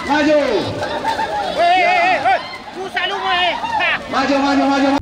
Maju. Susah lu mah. Maju.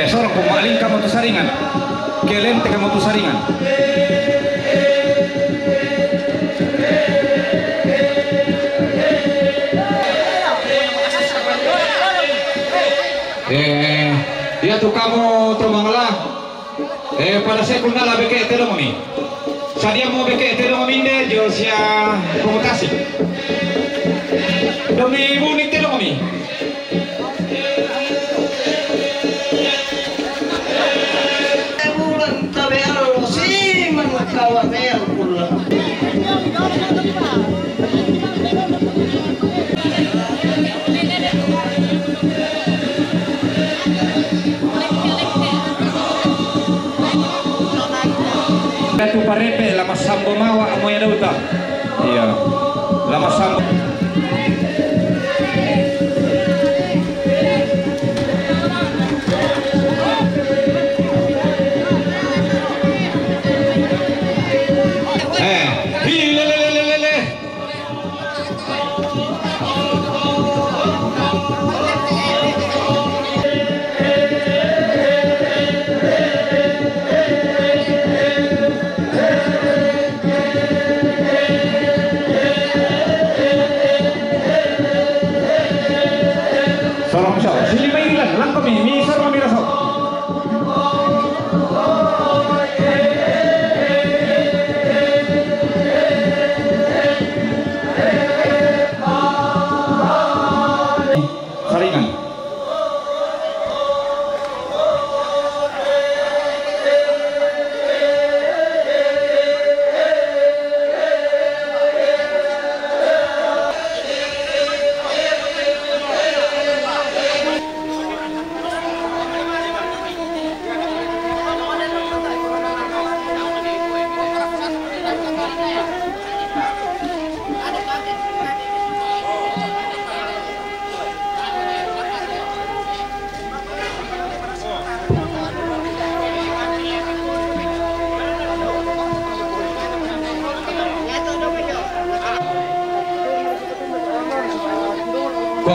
Sorong kumaling kamu tu saringan, kelente kamu tu saringan. Dia tu kamu tu manglah. Pada sekundala beke telo mami. Sadia mau beke telo mami de Josia komutasi. Domi bunik telo mami. Datu parepe lama sambo mawa amoy daw ta. Iya. Lama sambo.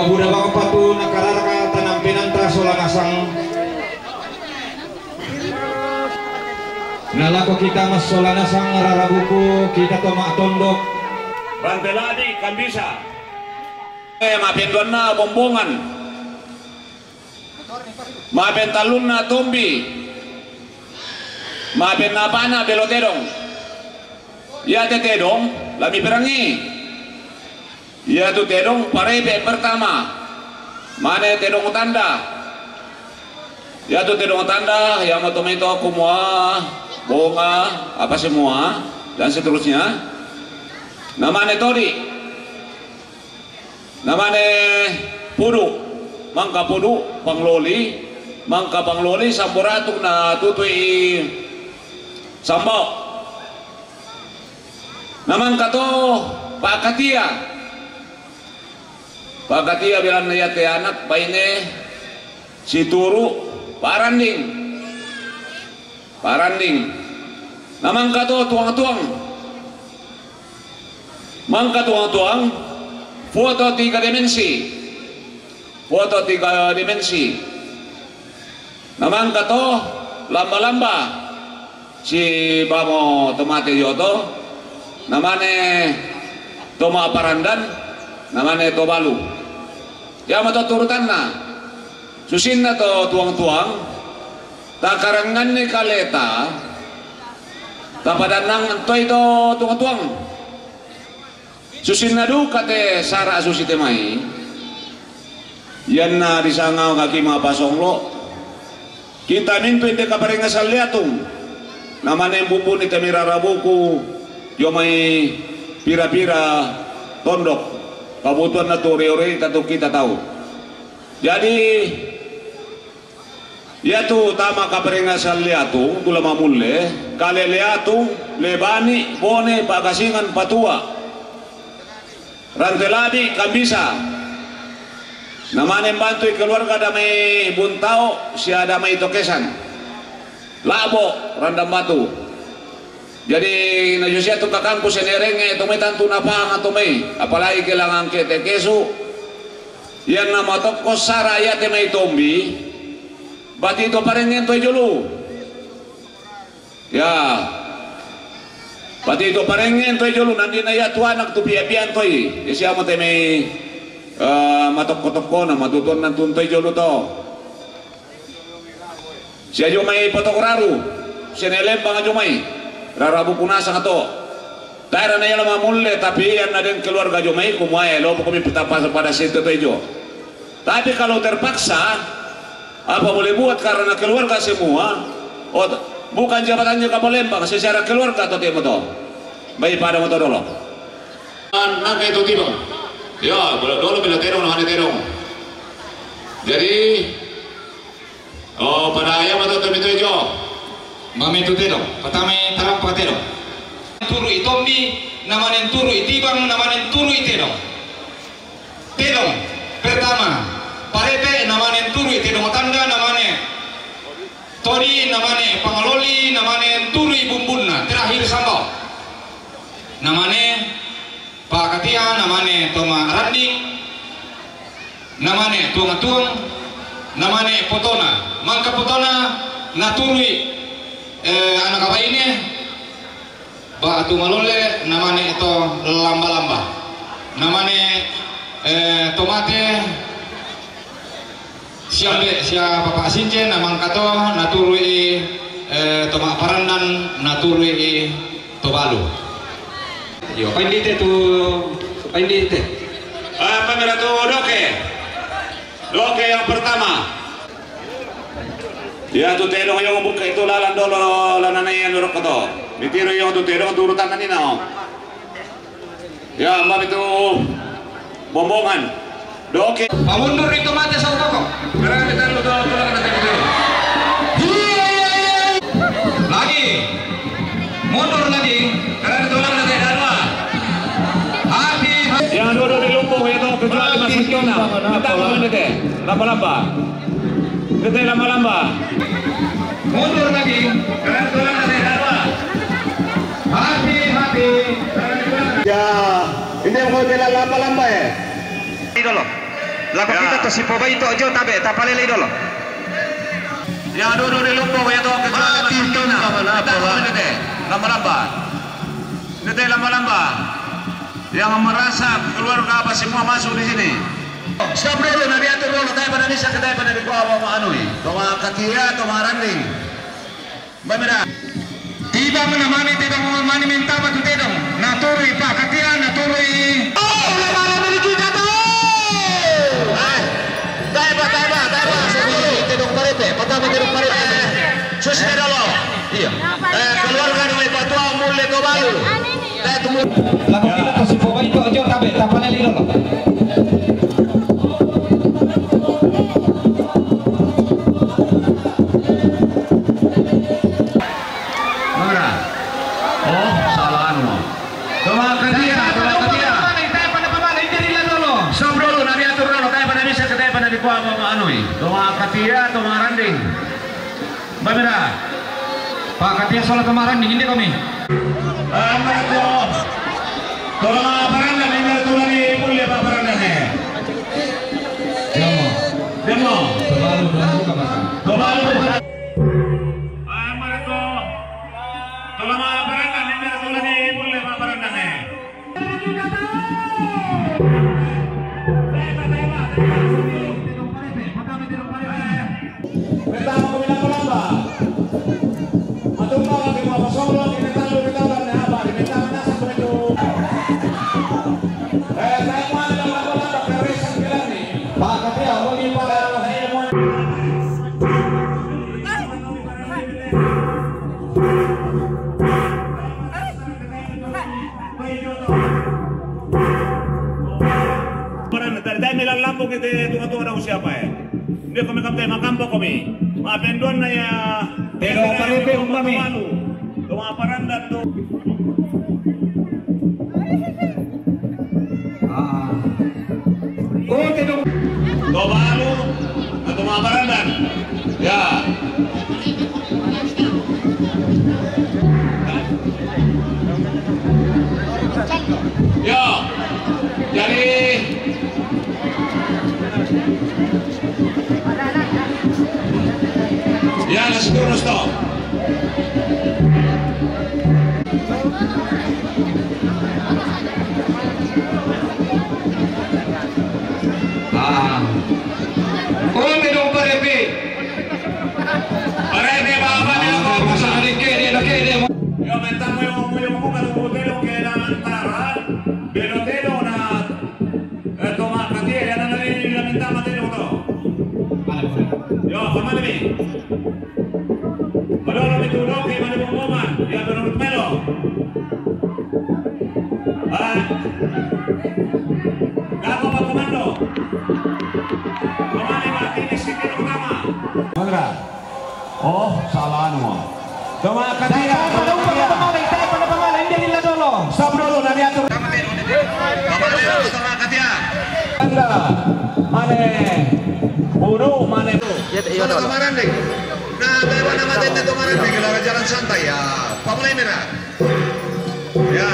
Babuda bang patu nakararaka tanam pinantra solanasang nalako kita mas solanasang rarabuku kita tomak tondok Ranteladi kan bisa. Maafin na bombongan. Maafin talun na tumbi. Maafin na pana beloterong. Ya tetedong lami perangi. Ya tu tedong parebe pertama. Mana tedong tanda. Ya tu tedong tanda yang itu kumua bunga apa semua dan seterusnya. Namane tori, namane pudu, mangka pudu pangloli sampuratuk na tutui sambau. Naman kato Pak Katia bilang nayate anak paine si turu paranding. Naman kato tuang-tuang. Mangka tuang-tuang foto 3 dimensi namang kato lamba-lamba si bamo tomate yoto namane toma parandan namane tobalu ya mato turutan na susin na to tuang-tuang takarangan ni kaleta tapadanang antoy to tuang-tuang susinadu kate sara susite mai yan na disangaw kaki mga pasonglo kita minto hindi kaparinga sa liatung naman yung bubu ni tamirarabuku yung may pira-pira tondok kabutuan na turi-uri tato kita tahu jadi yatu tama kaparinga sa liatung tula mamule kale liatung lebani bone pagasingan patua Ranteladi kan bisa namanin bantu keluarga damai buntau si ada mai tokesan labo randam batu jadi najusia tu kakangku senerenge tumai tantu napang atau mai apalagi kelangan kete kesu yang nama toko saraya temai tombi bati itu parengen tu julu ya pati itu parengen toy jolu nanti na ya tu anak tu pian toy ya siapa teme matok-kotok na matuton nan tuntoy jolu to siya jumay potokoraru siya nelembang jumay rarabu punasa nga to tayo na yan mamulle tapi yan na din keluarga jumay kumuhay lo po kami pitapas pada situ toy jo tapi kalau terpaksa apa boleh buat karena keluarga semua bukan jabatannya Kapalembang secara keluarga atau dia motor baik pada motor dulu nak itu tiba ya dulu bila terong nak terong jadi pada ayam atau itu jo mami itu terong pertama tarang pakai terong turu itombi namanen turu itibang namanen turu iterong terong pertama parepe namanen turu iterong tanda namanen Tori namane pangaloli namane turi bumbunna terakhir sambau namane Pak Katia namane toma randi namane tuang-tuang namane potona mangka potona naturi anak apa ini Pak Tumalole namane itu lamba-lamba namane tomate siapa Bapak Since namang kato naturui tomak parandan naturui tobalu yo pandite tu pandite kamera tu doke yang pertama ya tu terong yang buka itu lalan dolo lananay yang nurok kato ditiro yung tu terong turutan kanina ya mbak itu bombongan Doke. Pamundur itu mati sa pokok. Karena kita lu tulang nanti dulu. Lagi. Mundur lagi. Karena tulang nanti dua. Hati. Yang dua dilumpuh itu kecuali masih kena. Kita mau nanti. Lamba-lamba. Kita lamba-lamba. Mundur lagi. Karena tulang nanti dua. Hati-hati. Ya, ini mau jalan lamba-lamba ya. Ini dulu. Lagu kita to si Poba itu aja tabe tapalele dolo. Ya dulu di lumpur ya to kita lama-lama. Nete lama-lama. Yang merasa keluarga apa semua masuk di sini. Stop dulu, nabi atur dulu. Tayo pa na bisa katay pa na di ko awang maanoy. Tuma katia, tuma randing. Bamira. Tiba menamani tidak mengamani minta batu tedong. Naturi pak katia naturi. Oh, lemana dari kita tuh. Tayo pa. Sabi tedong parete. Patami tedong parete. Suspe dulu. Iya. Keluarga ng may patua muli to bayo. Tayo tumu. Lagu kita to si Poba itu aja tabe tapalele dolo. Katia atau maranding, bagaimana? Pak Katia soal kemaranding ini kami. Mereka, tolong parandan ini tulani boleh apa parandan ni? Demo. Terlalu buka makan. Mereka, tolong parandan ini tulani boleh apa parandan ni? Dahil nilalambog ito tunga-tunga daw siya pa Hindi kami makampo kami. Mapendon na ya. Pero paripe kami. Tumaparandan to. Oh, tinong. Tobalo at tumaparandan. Ya. Yo. Jadi ya, siguro stop. Oh, tinong parepe. Parepe baba niya ko. Masakali kede. Yo, mentamo yung mga kalubutelo kaya na antara. Belotelo na tumakati. Yan na mentama telo to. Yo, kamalami. Malolo mitulog kay Manibong-Oman. Yan, Manibong Melo. Gago pagkomando. Kumani Martinez, si Tino Tama. Magra. Oh, salah mo. Tumakati ya. Tayo pa na pangalan, hindi nila dolo. Stop dulu, nari atur. Tumakati ya. Anda. Mane. Buru, mane. Iya, kemarin deh. Nah, bagaimana nama tenda kemarin deh, kalau jalan santai ya. Pamulai merah. Ya.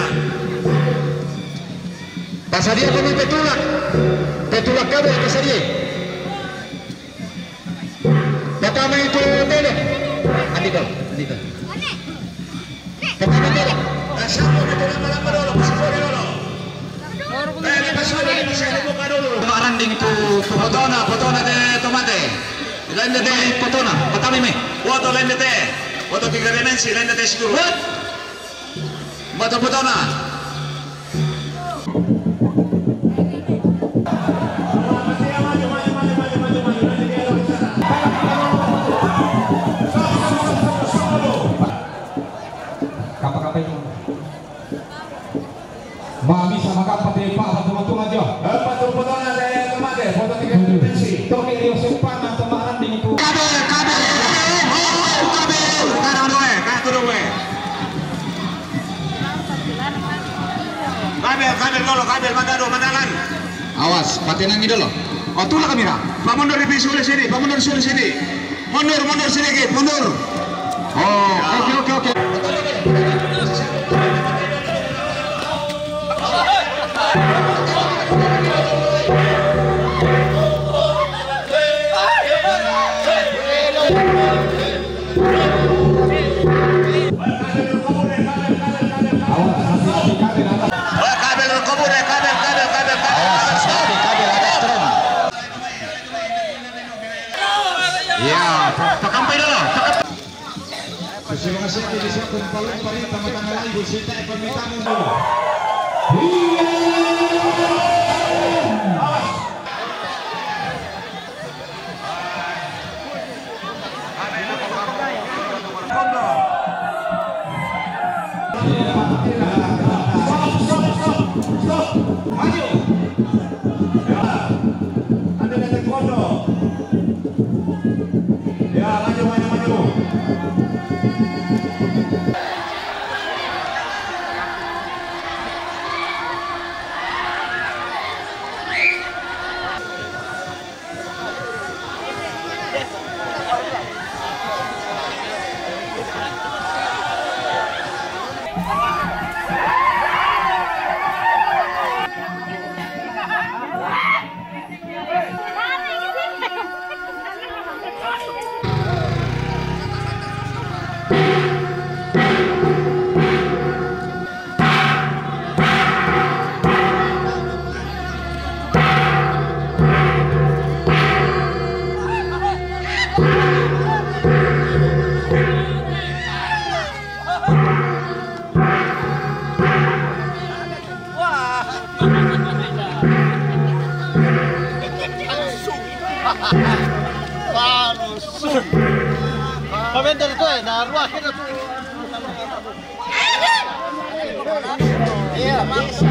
Pasaria kami petulak kami pasaria. Pertama itu telo. Andika. Pertama telo. Siapa itu lama-lama dulu, pasipori dulu. Pasipori ini saya buka dulu. Maranding itu Potona de tomate. Lain de potona, patami me. Foto lain de. Foto 3 dimensi, lain de siguro. Foto potona. Kapag-kapay mo. Mami sama kapatid pa sa tumatungad yun. Foto potona de tomate, foto 3 dimensi. Ito kay Rio Sumpan ang tumaranding ito. Kabel, mandalan. Awas, patinan ini dulu. Oh, tulah kamera. Mundur di sini, mundur sini. Mundur sedikit, mundur. Oh, oke. Terima kasih atas disiapkan paling paling tama-tama lagi busita permintaan dulu. Maju. Ada dari kondo. Ya, maju. Paventa itu na ruah kita tuh. Iya, maksa.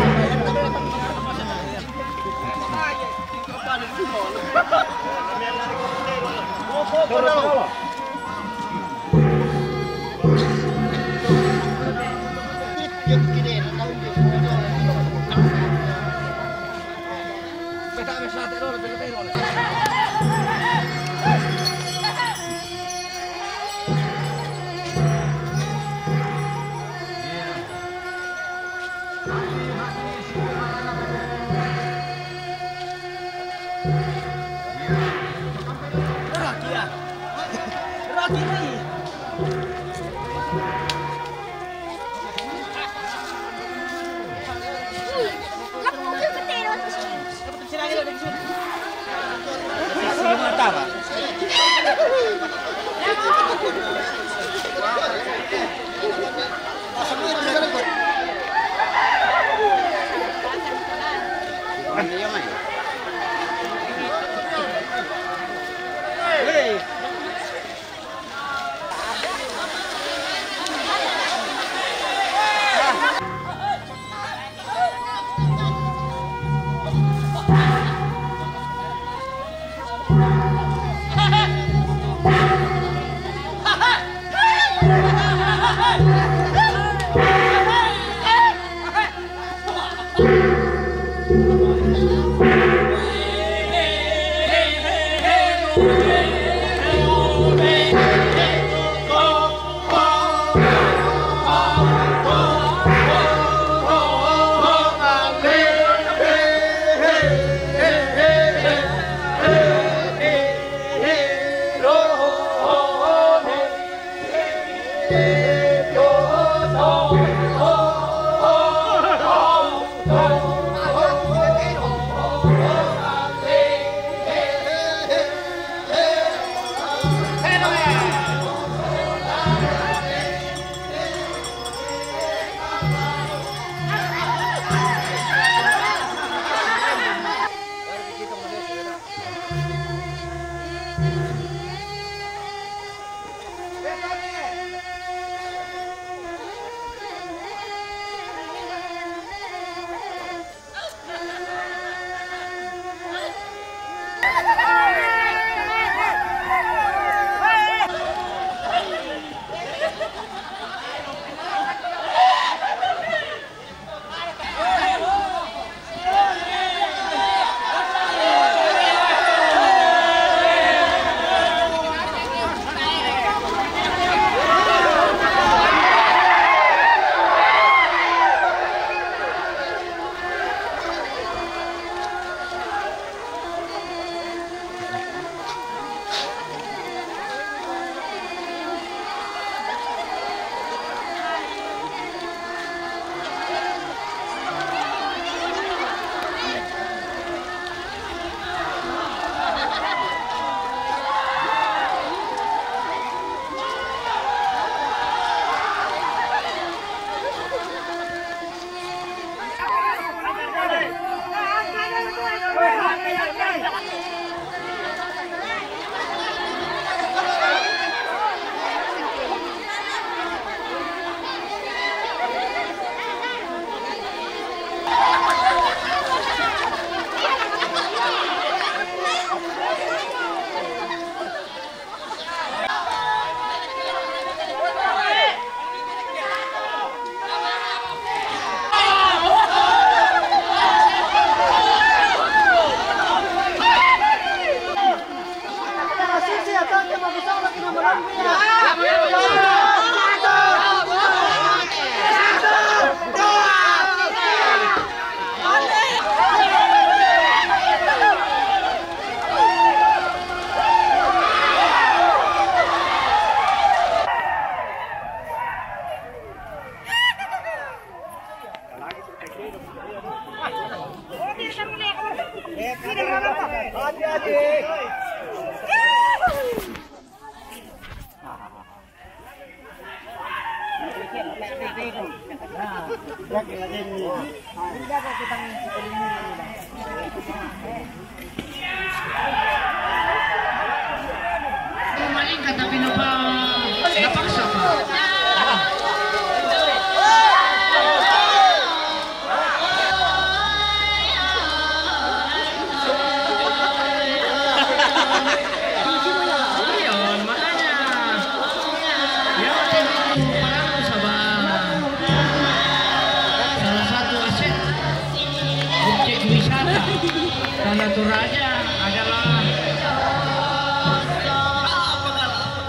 Toraja adalah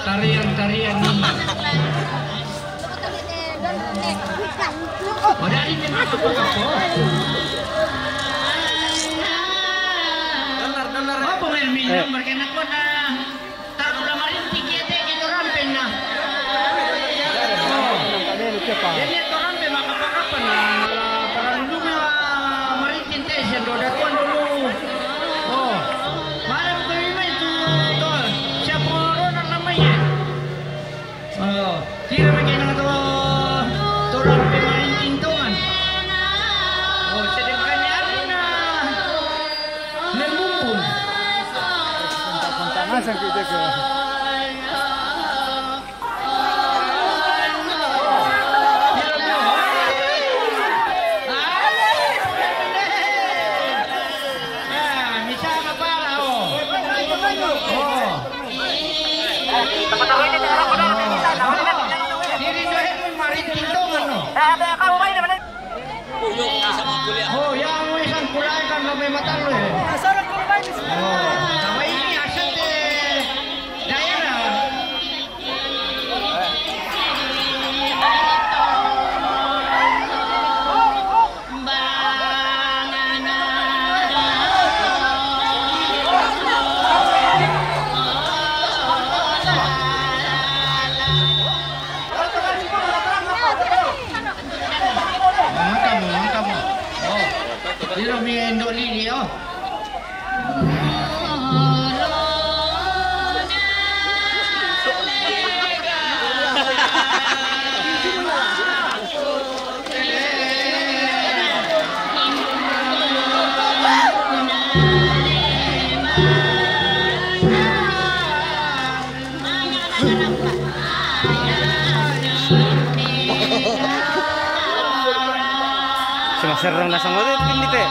tarian-tarian ini. Oh, dari mana kapo? Oh, pemain minum berkena ko na taruh lamarin tiket itu ramping na. Oh, jadi itu ramping makapakapan na para nunungnya maritin tesen roda tuan dulu. Oh, malam kelima itu tol. Siapa orang namanya? Oh, tidak begini tu. Turun pemain tintongan. Oh, sedangkan hari na membumbung. Masang kita ke. Oh, yang mau isang kulay kan may matalo eh. Oh, sama ini asyik daerah. Dilo mi endo lili oh. Serang nasa ngotot hindi te.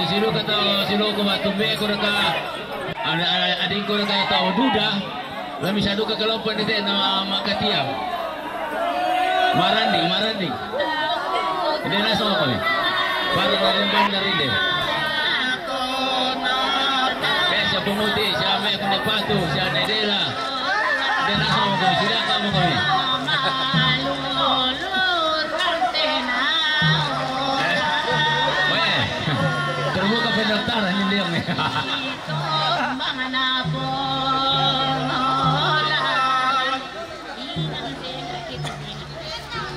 Silo kata silo ko matumbe ko naka adik ko naka tao duda Lami sadu ka kalompan ite na makatiang. Maranding. Hindi na sama kami. Para na rin banda rin din. Kaya siya pumuti, siya may kunipato, siya naidela. Hindi na sama kami, sila ka mo kami. Terbuka pendaftaran hindi yung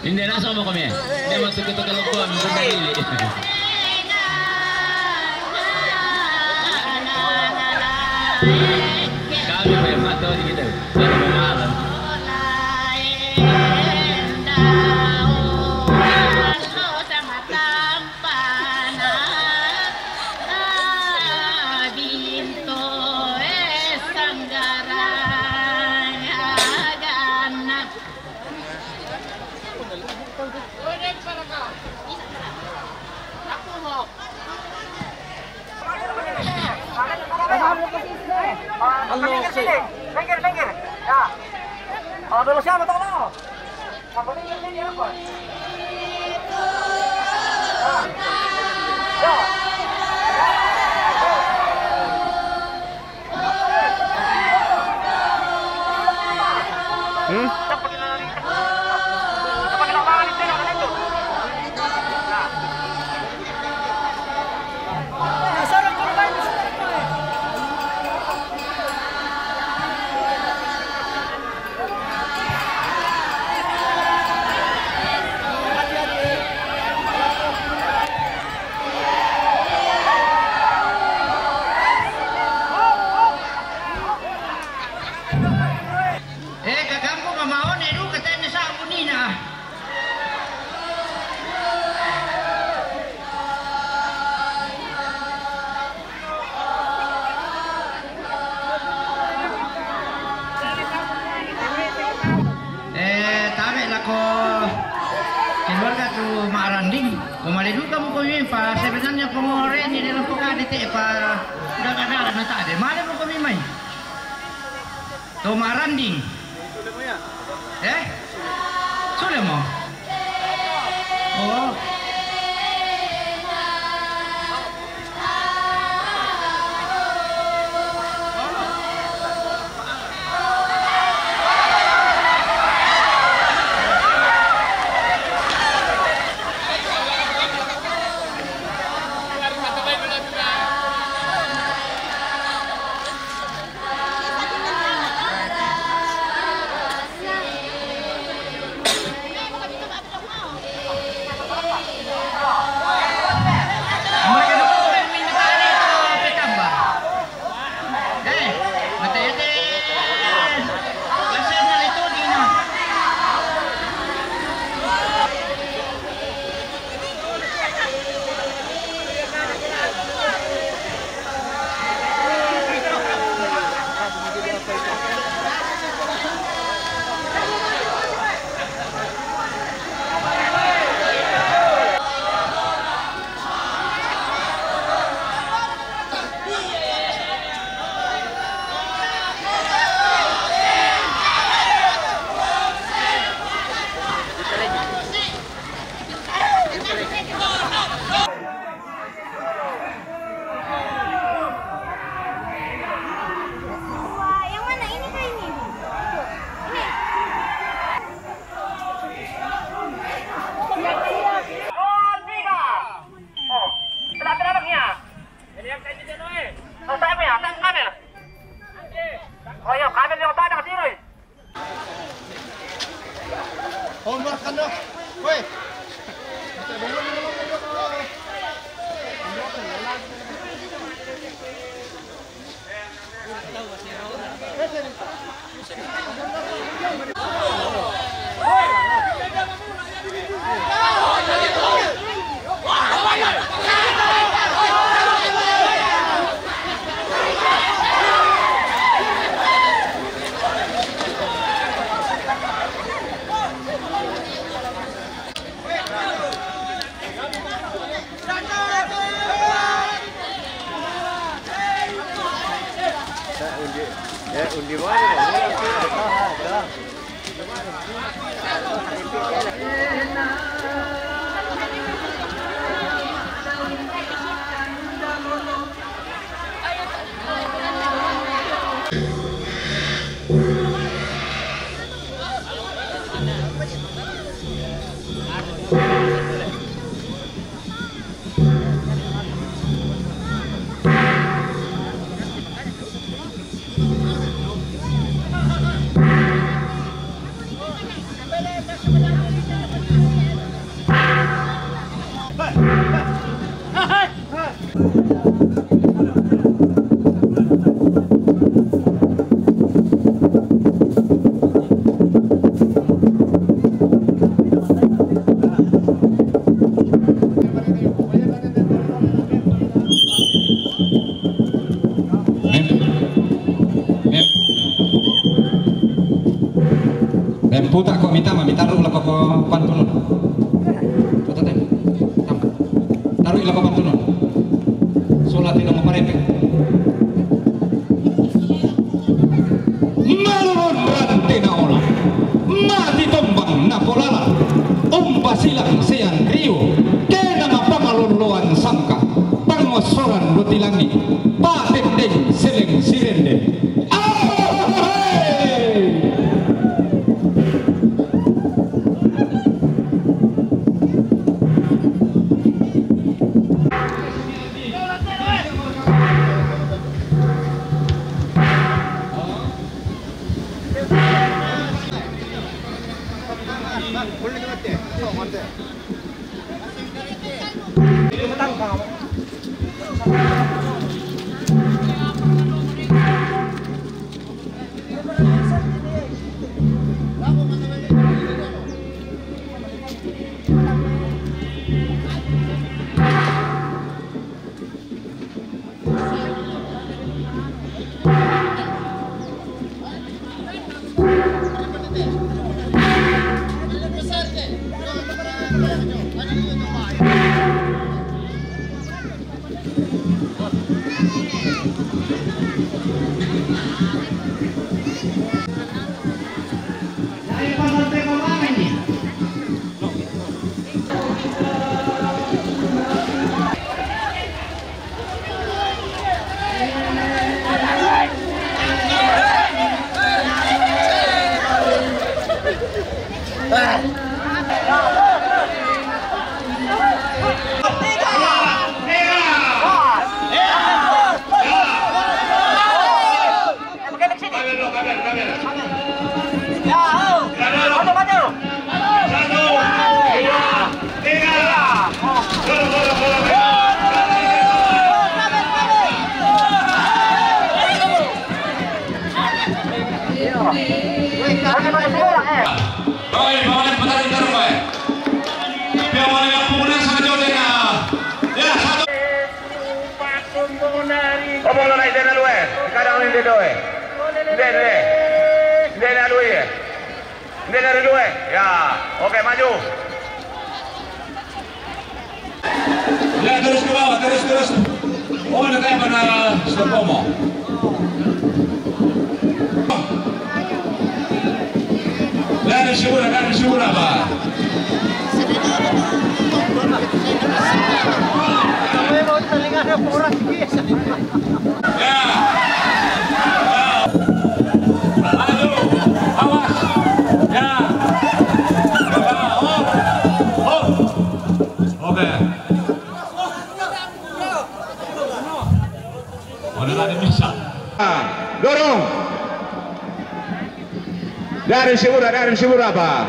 hindi na sama kami. Hindi magtututukalog ko ang sandali. Kami pa yung mato di kita. Sana mamahalan. Pinggir. Ya. Oh, dulu siapa tolong? Apa ini apa? Ya. Kumaliduka mo kami pa, sebenarnya pengoren di dalam pekadite pa dagat-dagat na tadi. Mana mo kami may? Tumaranding. Sudah mo? Oh. Undi mana? Puta kok mitama mitaruh lah kok pantunun. Tuh. Taruh lah kok pantunun. Solatin mo parete. Malon ranti na ola. Mati tombang na polala. Umpasilang siang rio. Kena mapangaluluan sangka. Pangosoran lutilangi. Patendeng seleng sirende. Ya, oke maju. Ya terus ke bawah, terus. Oh, ada kayak mana Stokomo. Dari Syura, Pak. Ya. Maju, awas. Ya. Oke. Ada bisa. Dorong. Dari Syura, Pak.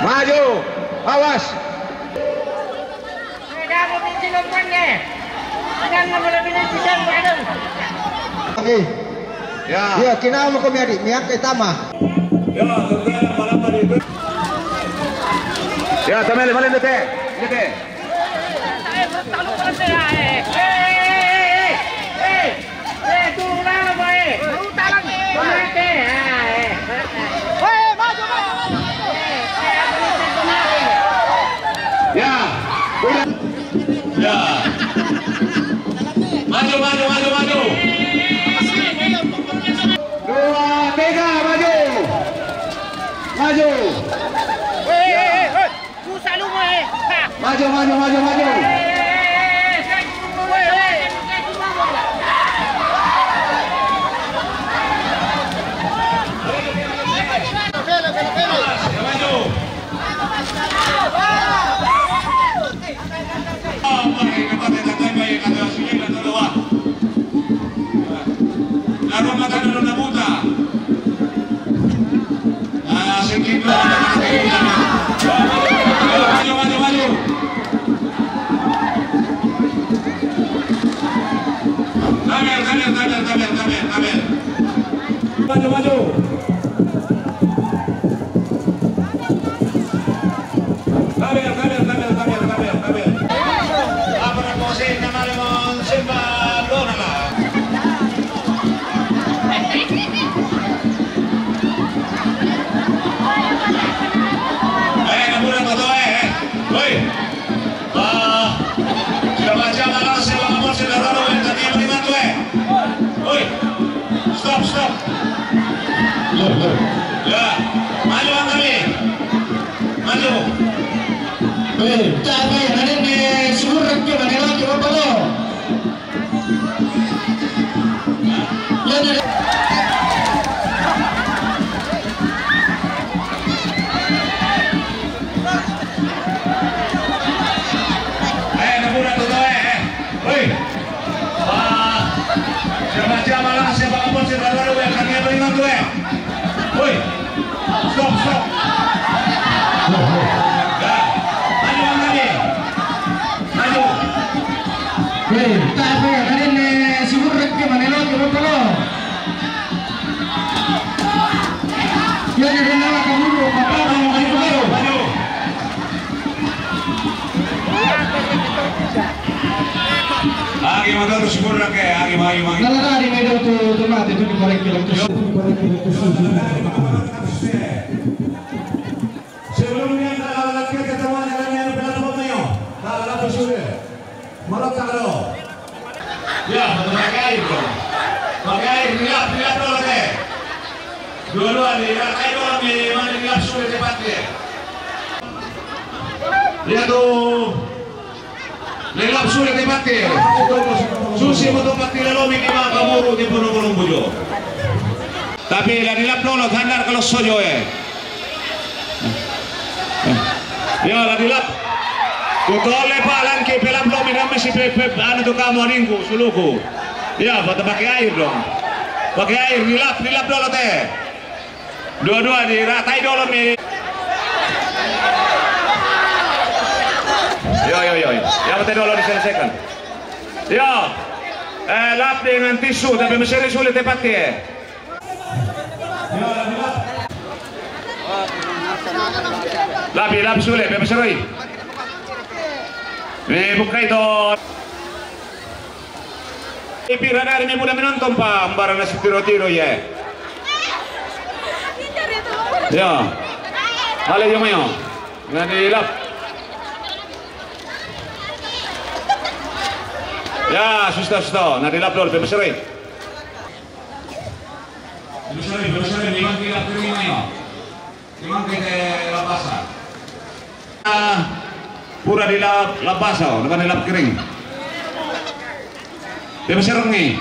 Maju, awas. Ya, kina mo kami adik, miyak kay tama. Ya, tamel dete. Ya. Maju. 2, 3, maju. Maju. Maju. Kabel. Apa na po si Namaremon Simba Donala? Nabunan mo to Hoy! Sudah baca malah saya ngomong sudah lalu tadi lima tuh Hoy! Stop! Ya, maju kami. Maju. Tapi hari ini surat ke mana lagi apa lo? Ya dari. Nabunan tuh Hoy! Sudah baca malah saya ngomong sudah lalu tadi lima tuh Hoy! Stop! Tapi hari ini surat ke mana lagi apa lo? Ya dari nama kamu apa mau maju? Agi motor syukur ke agi mai. Nalala di medan tu mati tu dikorek bilang tu. Sebelumnya kalau kita ketemuan dengan berapa banyak? Kalau bersyukur. Malah kalau. Ya, pakai air dong. Pakai air lihat dulu deh. Dua-dua lihat air dong di mana lihat sudah cepat deh. Lihat tuh. Lelap sudah cepat deh. Susi betul pati lalu mikir apa muru di punung bujo. Tapi lelap dulu handar kalau sojo Ya, lelap. Kutole palang ke pelam lo minam si pepe anu tu kamu aringku suluku. Ya, pakai air dong. Pakai air lilap dulu teh. Dua-dua diratai dulu nih. Yo. Ya betul dulu diselesaikan. Yo. Lap dengan tisu tapi masih sulit tepatnya. Lap sulit, masih buka itu. Ipira dari ini mudah menonton pak, barang nasi tiro ya. Ya, hale yo mayo, nanti lap. Ya, suster, nanti lap dulu, berseri. Berseri, memang kita kering mayo, memang kita lapasan. Pura di lap basah, bukan di lap kering. Dia berserang ni.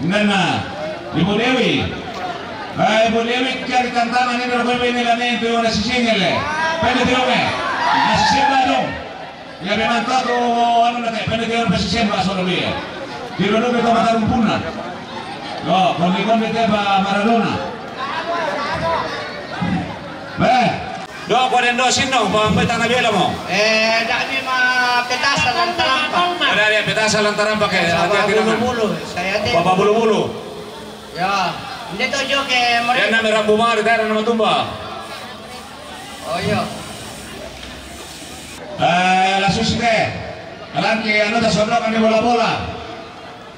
Nana, Ibu Dewi. Ibu Dewi cari tantangan ini berapa ini lah ni tu nasi single le. Pendek tu me. Nasi single dong. Ya memang tu anu nak pendek tu nasi single asal dia. Di luar tu kita makan rumpuna. Oh, kondi kita Maradona. Do ko den do sino pampetang na bela mo. Dami mah petasan lang tarampak. Ada dia petasan lang tarampak hati-hati naman. Saya din. Baba bulu-bulu. Ya. Hindi to joke mo Yan na merang bumari tayo na matumba. Oh iya. Lasus ke. Alam ki ano ta sobra kan bola-bola.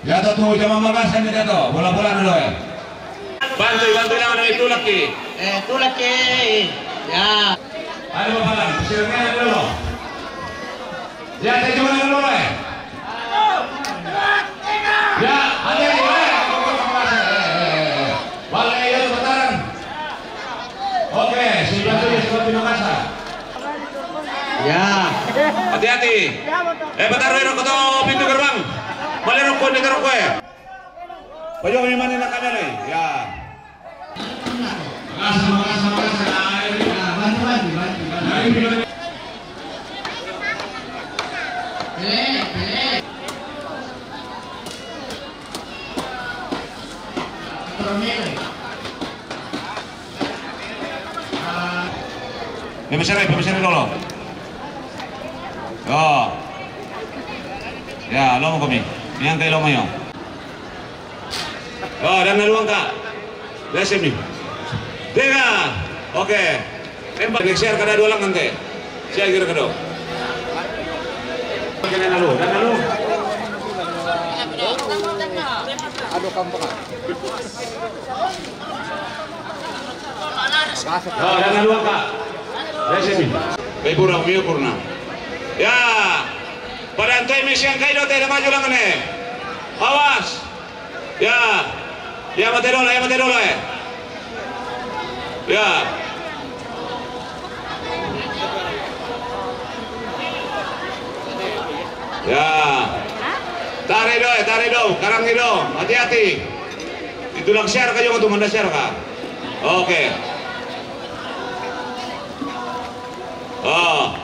Ya to tu jama magasan dia to, bola-bola na lo Bantu lang na itulak ki. Tulak ya. Ano ba pala? Sirangnya dulu. Ya, tayo coba dulu Ya, ada Wala ya bataran. Oke, sudah terima kasih. Ya. Hati-hati. Bentar rero ko to pintu gerbang. Malero ko ni ko Payo kami man na kamera Ya. Makasih. Pemisari dulu. Oh. Ya, lo mau kami. Yang kayak lo mau yang. Oh, dan naluang kak. Lihat sini. Tiga. Oke. Tembak share kada dua lang nanti. Siya kira ka daw. Dan lalu. Oh, dan lalu ka. Resipi. Kay Purna, umiyo Purna. Ya. Padantay may siyang kayo tayo na maju lang eh. Awas. Ya. Ya mate dola. Ya. Ya. Tarik do, karang do. Hati-hati. Itu lang share kayo kung tumanda share ka. Oke. Oh.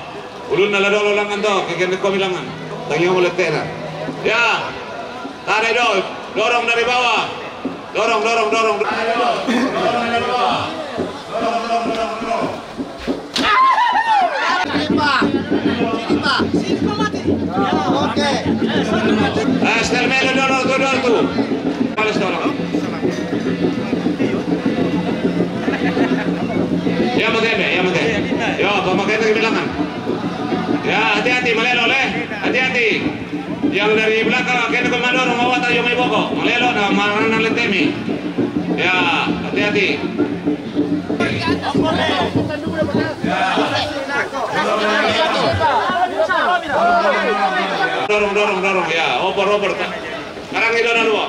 Ulun na lado lang kanto, kaya ko bilangan. Tangyo ulit tena. Ya. Tarik do, dorong dari bawah. Dorong. Dorong dari bawah. Dorong. Oke. Termelo dolor tu. Balas dorong. Ya mate. Yo, pemakai lagi bilangan. Ya, hati-hati malelo leh. Hati-hati. Yang dari belakang kena komando rumah tayo may boko. Malelo na marana letemi. Ya, hati-hati. Dorong ya, oper. Sekarang itu na luwa.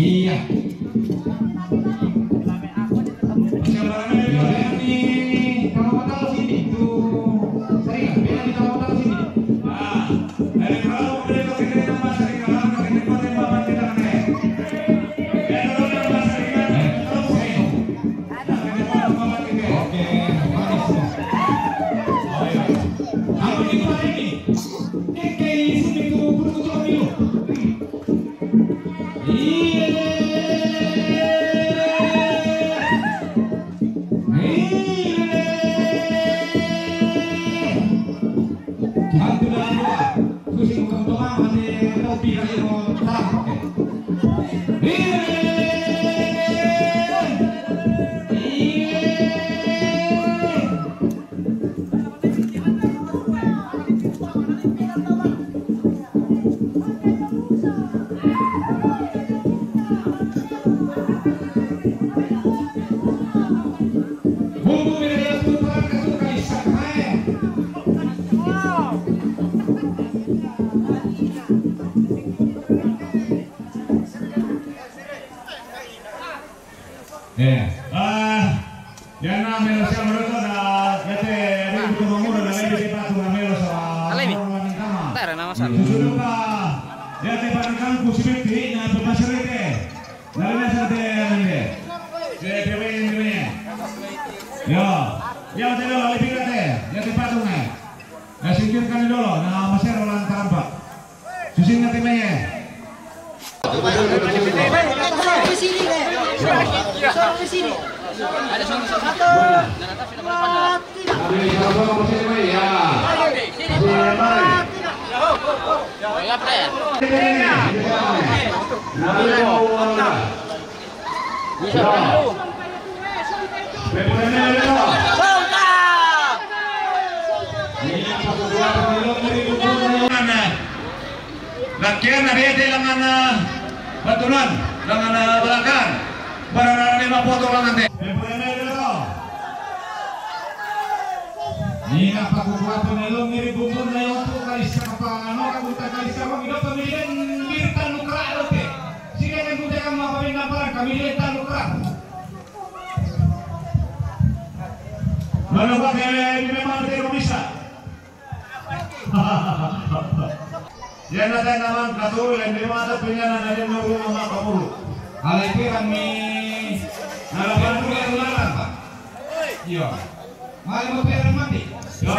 Yeah. Yan na meron siya meron na kasi rin ko mo na lagi di pa tu meron sa. Alay. Tara na masal. Susunod ka. Yan ay parang posibility na pagpasarite. Nalala sa de. Sige, pwede. Yo. Yo dito alipin natin. Yan di pa tu na. Nasikir kan dulu na masero lang tarampa. Susin natin may. Ada satu. Lakian na dia lang batulan, lang belakang. Barang 5 foto lang nanti. Ina pakukuha nelo ngiri bubur na yung to kalisa kapangano kabuta kalisa mo ino pamilya birtan lukra rote. Sige kan kuda kan mapawin na parang pamilya tan lukra. Lalu ba kaya memang tidak bisa. Yan natin naman katulad hindi mo ata pinyanan na rin mga kapuro. Alay kami nalaban ko lang pa. Iyo. Mahal mo pera mati. Yo.